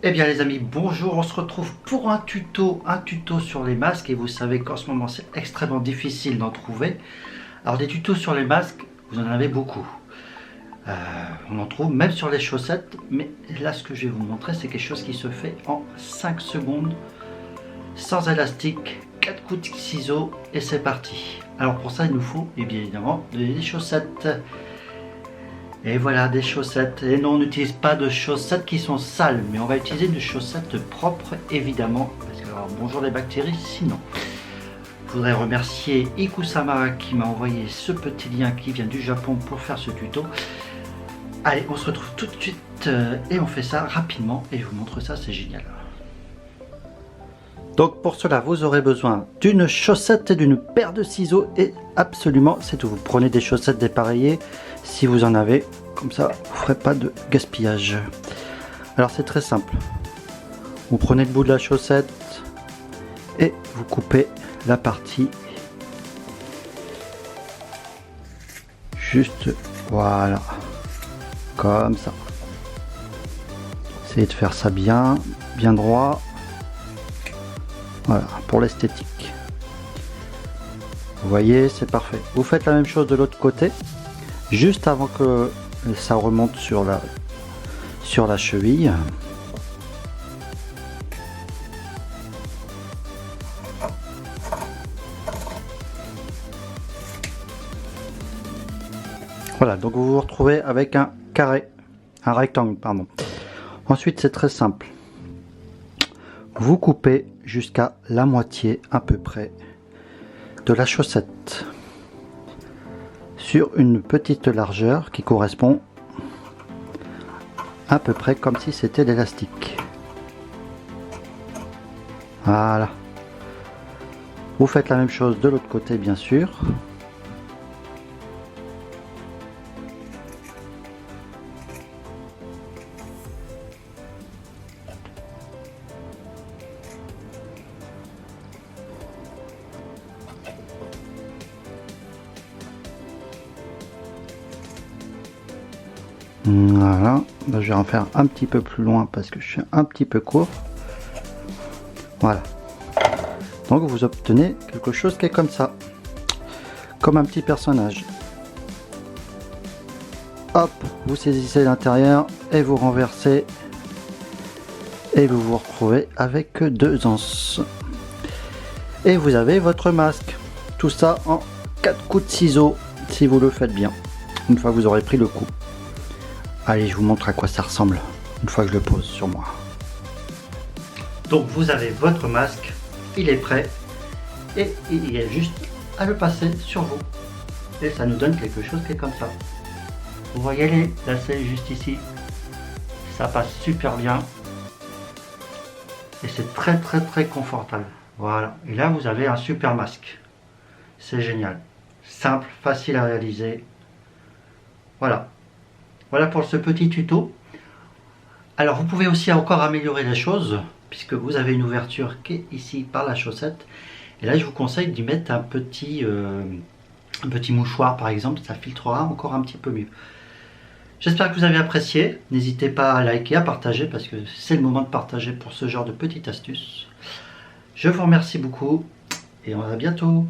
Eh bien les amis, bonjour, on se retrouve pour un tuto sur les masques et vous savez qu'en ce moment c'est extrêmement difficile d'en trouver. Alors des tutos sur les masques, vous en avez beaucoup. On en trouve même sur les chaussettes, mais là ce que je vais vous montrer c'est quelque chose qui se fait en 5 secondes, sans élastique, 4 coups de ciseaux et c'est parti. Alors pour ça il nous faut et bien évidemment des chaussettes. Et voilà des chaussettes. Et non, on n'utilise pas de chaussettes qui sont sales, mais on va utiliser des chaussettes propres évidemment. Parce que alors, bonjour les bactéries, sinon. Je voudrais remercier Ikusama qui m'a envoyé ce petit lien qui vient du Japon pour faire ce tuto. Allez, on se retrouve tout de suite et on fait ça rapidement et je vous montre ça, c'est génial. Donc pour cela, vous aurez besoin d'une chaussette et d'une paire de ciseaux et absolument, c'est tout. Vous prenez des chaussettes dépareillées si vous en avez, comme ça vous ne ferez pas de gaspillage. Alors c'est très simple. Vous prenez le bout de la chaussette et vous coupez la partie juste, voilà, comme ça. Essayez de faire ça bien droit. Voilà, pour l'esthétique. Vous voyez, c'est parfait. Vous faites la même chose de l'autre côté, juste avant que ça remonte sur la cheville. Voilà, donc vous vous retrouvez avec un carré, un rectangle, pardon. Ensuite, c'est très simple. Vous coupez jusqu'à la moitié à peu près de la chaussette sur une petite largeur qui correspond à peu près comme si c'était l'élastique. Voilà. Vous faites la même chose de l'autre côté bien sûr. Voilà, je vais en faire un petit peu plus loin parce que je suis un petit peu court. Voilà. Donc vous obtenez quelque chose qui est comme ça. Comme un petit personnage. Hop, vous saisissez l'intérieur et vous renversez. Et vous vous retrouvez avec 2 anses. Et vous avez votre masque. Tout ça en 4 coups de ciseaux si vous le faites bien. Une fois que vous aurez pris le coup. Allez, je vous montre à quoi ça ressemble une fois que je le pose sur moi. Donc vous avez votre masque, il est prêt et il y a juste à le passer sur vous. Et ça nous donne quelque chose qui est comme ça. Vous voyez les lacets juste ici, ça passe super bien et c'est très confortable. Voilà, et là vous avez un super masque. C'est génial, simple, facile à réaliser. Voilà. Voilà pour ce petit tuto. Alors vous pouvez aussi encore améliorer les choses puisque vous avez une ouverture qui est ici par la chaussette. Et là je vous conseille d'y mettre un petit mouchoir par exemple, ça filtrera encore un petit peu mieux. J'espère que vous avez apprécié. N'hésitez pas à liker, à partager parce que c'est le moment de partager pour ce genre de petites astuces. Je vous remercie beaucoup et à bientôt.